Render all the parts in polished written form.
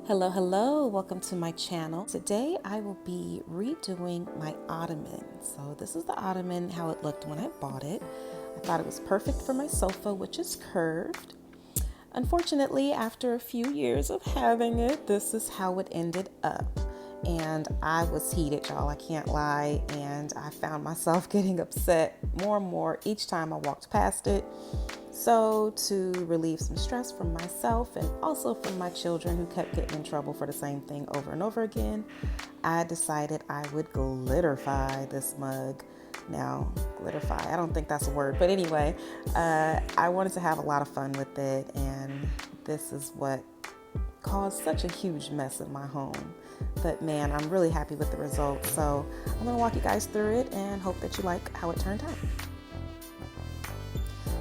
Hello, hello, welcome to my channel. Today I will be redoing my ottoman. So this is the ottoman, how it looked when I bought it. I thought it was perfect for my sofa, which is curved. Unfortunately, after a few years of having it, this is how it ended up. And I was heated, y'all, I can't lie. And I found myself getting upset more and more each time I walked past it. So to relieve some stress from myself and also from my children who kept getting in trouble for the same thing over and over again, I decided I would glitterify this mug. Now, glitterify, I don't think that's a word, but anyway, I wanted to have a lot of fun with it, and this is what caused such a huge mess in my home. But man, I'm really happy with the results. So I'm gonna walk you guys through it and hope that you like how it turned out.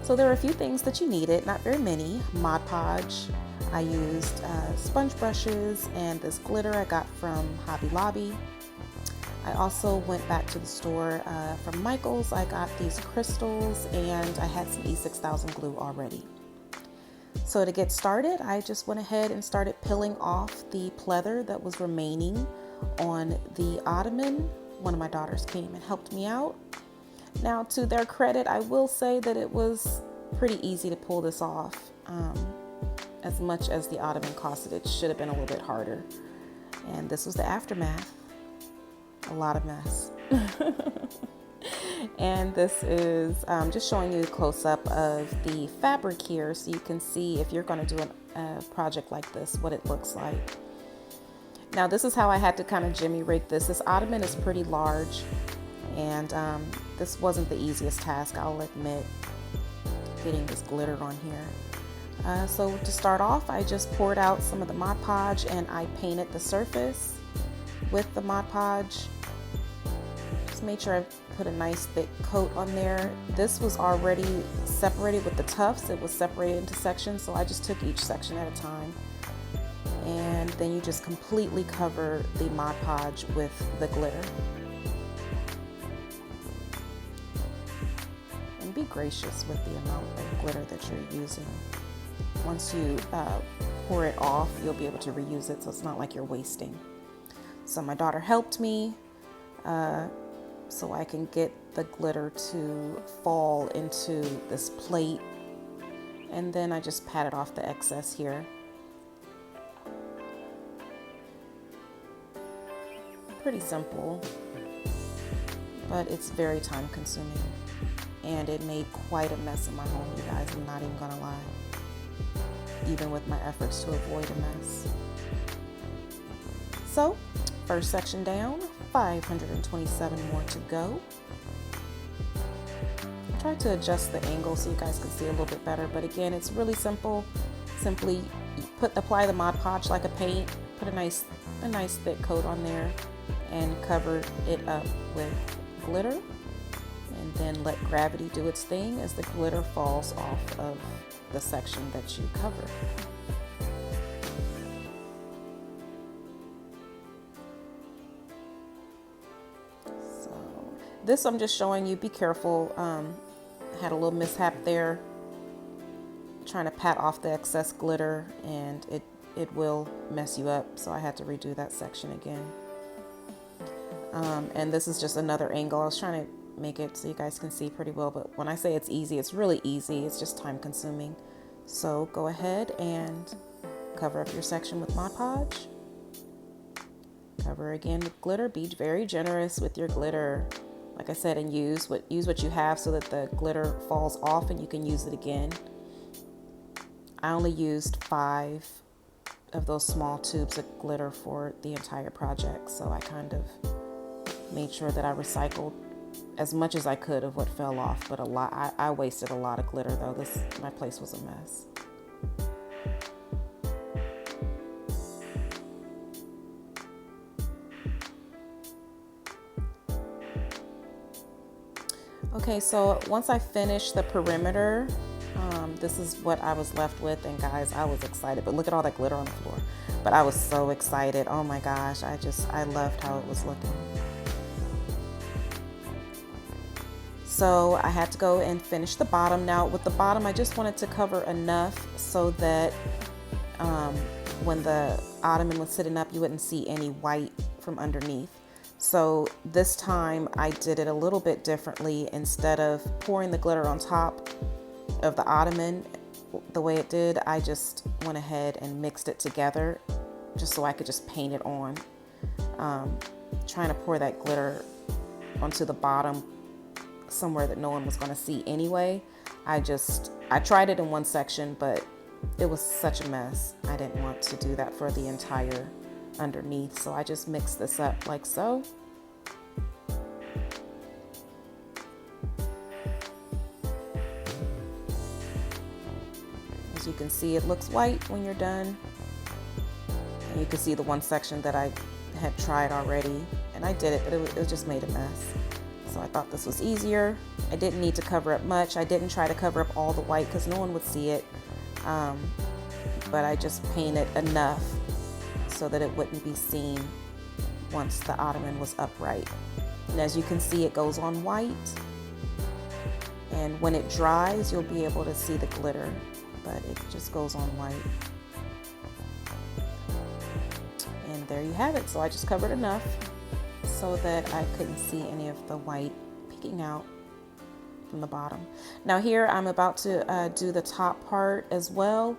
So there are a few things that you needed, not very many. Mod Podge, I used sponge brushes, and this glitter I got from Hobby Lobby. I also went back to the store from Michael's. I got these crystals, and I had some E6000 glue already. So to get started, I just went ahead and started peeling off the pleather that was remaining on the ottoman. One of my daughters came and helped me out. Now, to their credit, I will say that it was pretty easy to pull this off. As much as the ottoman costed, it should have been a little bit harder. And this was the aftermath. A lot of mess. And this is just showing you a close-up of the fabric here so you can see, if you're going to do a project like this, what it looks like. Now, this is how I had to kind of jimmy rig this. This ottoman is pretty large. And this wasn't the easiest task, I'll admit, getting this glitter on here. So to start off, I just poured out some of the Mod Podge and I painted the surface with the Mod Podge. Just made sure I put a nice thick coat on there. This was already separated with the tufts. It was separated into sections, so I just took each section at a time. And then you just completely cover the Mod Podge with the glitter. Be gracious with the amount of glitter that you're using. Once you pour it off, you'll be able to reuse it, so it's not like you're wasting. So my daughter helped me so I can get the glitter to fall into this plate, and then I just patted off the excess here. Pretty simple, but it's very time consuming. And it made quite a mess in my home, you guys, I'm not even gonna lie. Even with my efforts to avoid a mess. So, first section down, 527 more to go. I tried to adjust the angle so you guys can see a little bit better, but again, it's really simple. Simply apply the Mod Podge like a paint, put a nice thick coat on there, and cover it up with glitter. And then let gravity do its thing as the glitter falls off of the section that you cover. So this I'm just showing you, be careful. Had a little mishap there trying to pat off the excess glitter, and it will mess you up, so I had to redo that section again. And this is just another angle. I was trying to make it so you guys can see pretty well, but when I say it's easy, it's really easy. It's just time consuming. So go ahead and cover up your section with Mod Podge. Cover again with glitter. Be very generous with your glitter, like I said, and use what you have so that the glitter falls off and you can use it again. I only used 5 of those small tubes of glitter for the entire project, so I kind of made sure that I recycled as much as I could of what fell off, but I wasted a lot of glitter though. My place was a mess. Okay, so once I finished the perimeter, this is what I was left with, and guys, I was excited, but look at all that glitter on the floor. But I was so excited. Oh my gosh, I loved how it was looking. So I had to go and finish the bottom. Now with the bottom, I just wanted to cover enough so that when the ottoman was sitting up, you wouldn't see any white from underneath. So this time I did it a little bit differently. Instead of pouring the glitter on top of the ottoman the way it did, I just went ahead and mixed it together just so I could just paint it on. Trying to pour that glitter onto the bottom somewhere that no one was going to see anyway. I tried it in one section, but it was such a mess. I didn't want to do that for the entire underneath, so I just mixed this up like so. As you can see, it looks white when you're done. And you can see the one section that I had tried already, and I did it, but it just made a mess. So I thought this was easier. I didn't need to cover up much. I didn't try to cover up all the white because no one would see it. But I just painted enough so that it wouldn't be seen once the ottoman was upright. And as you can see, it goes on white. And when it dries, you'll be able to see the glitter, but it just goes on white. And there you have it. So I just covered enough so that I couldn't see any of the white peeking out from the bottom. Now here I'm about to do the top part as well,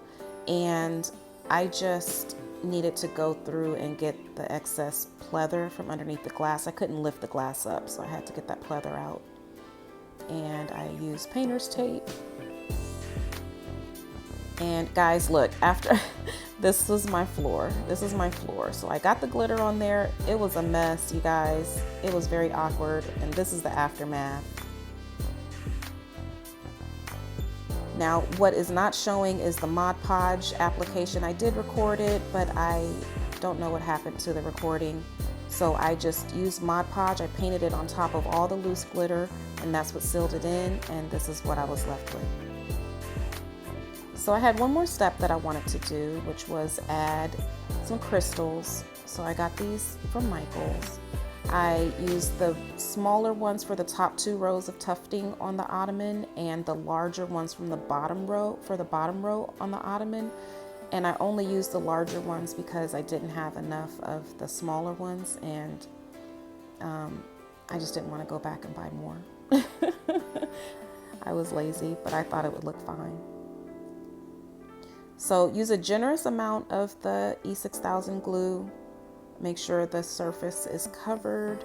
and I just needed to go through and get the excess pleather from underneath the glass. I couldn't lift the glass up, so I had to get that pleather out. And I used painter's tape. And guys, look, after this was my floor. This is my floor. So I got the glitter on there. It was a mess, you guys. It was very awkward, and this is the aftermath. Now, what is not showing is the Mod Podge application. I did record it, but I don't know what happened to the recording. So I just used Mod Podge. I painted it on top of all the loose glitter, and that's what sealed it in, and this is what I was left with. So I had one more step that I wanted to do, which was add some crystals. So I got these from Michael's. I used the smaller ones for the top 2 rows of tufting on the ottoman, and the larger ones from the bottom row for the bottom row on the ottoman. And I only used the larger ones because I didn't have enough of the smaller ones, and I just didn't want to go back and buy more. I was lazy, but I thought it would look fine. So use a generous amount of the E6000 glue. Make sure the surface is covered,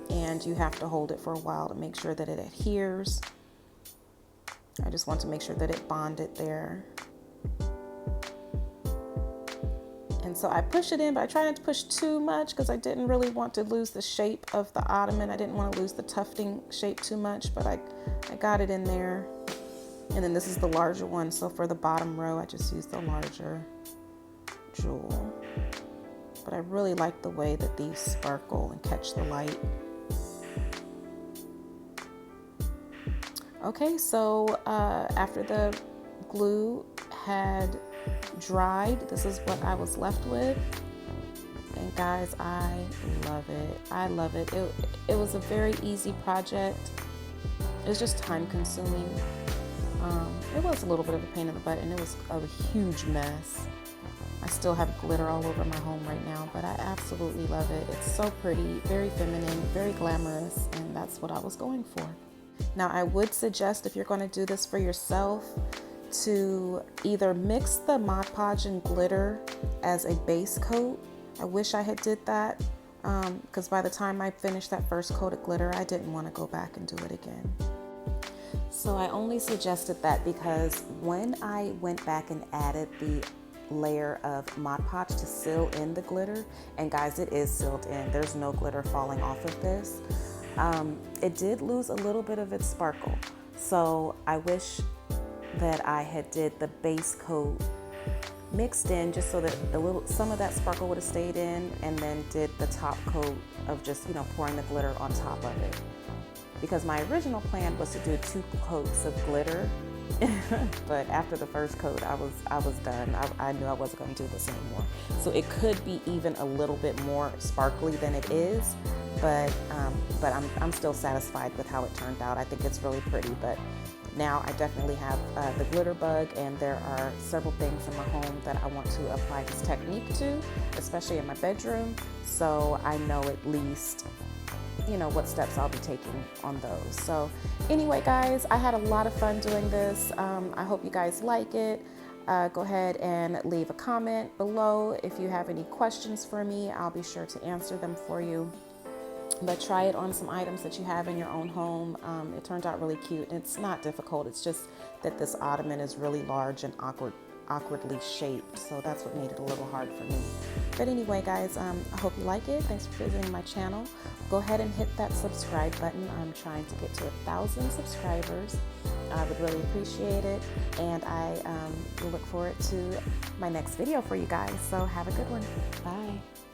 and you have to hold it for a while to make sure that it adheres. I just want to make sure that it bonded there. And so I push it in, but I try not to push too much because I didn't really want to lose the shape of the ottoman. I didn't want to lose the tufting shape too much, but I got it in there. And then this is the larger one. So for the bottom row, I just used the larger jewel. But I really like the way that these sparkle and catch the light. Okay, so after the glue had dried, this is what I was left with. And guys, I love it. I love it. It was a very easy project. It was just time consuming. It was a little bit of a pain in the butt, and it was a huge mess. I still have glitter all over my home right now, but I absolutely love it. It's so pretty, very feminine, very glamorous, and that's what I was going for. Now, I would suggest, if you're going to do this for yourself, to either mix the Mod Podge and glitter as a base coat. I wish I had did that, because by the time I finished that first coat of glitter, I didn't want to go back and do it again. So I only suggested that because when I went back and added the layer of Mod Podge to seal in the glitter, and guys, it is sealed in, there's no glitter falling off of this, it did lose a little bit of its sparkle. So I wish that I had did the base coat mixed in, just so that some of that sparkle would have stayed in, and then did the top coat of just, pouring the glitter on top of it. Because my original plan was to do 2 coats of glitter, but after the first coat, I was done. I knew I wasn't going to do this anymore. So it could be even a little bit more sparkly than it is, but I'm still satisfied with how it turned out. I think it's really pretty, but Now I definitely have the glitter bug, and there are several things in my home that I want to apply this technique to, especially in my bedroom, so I know at least what steps I'll be taking on those. So anyway, guys, I had a lot of fun doing this. I hope you guys like it. Go ahead and leave a comment below if you have any questions for me. I'll be sure to answer them for you. But try it on some items that you have in your own home. It turned out really cute. It's not difficult. It's just that this ottoman is really large and awkwardly shaped, so that's what made it a little hard for me. But anyway, guys, I hope you like it. Thanks for visiting my channel. Go ahead and hit that subscribe button. I'm trying to get to 1,000 subscribers. I would really appreciate it, and I will look forward to my next video for you guys. So have a good one. Bye.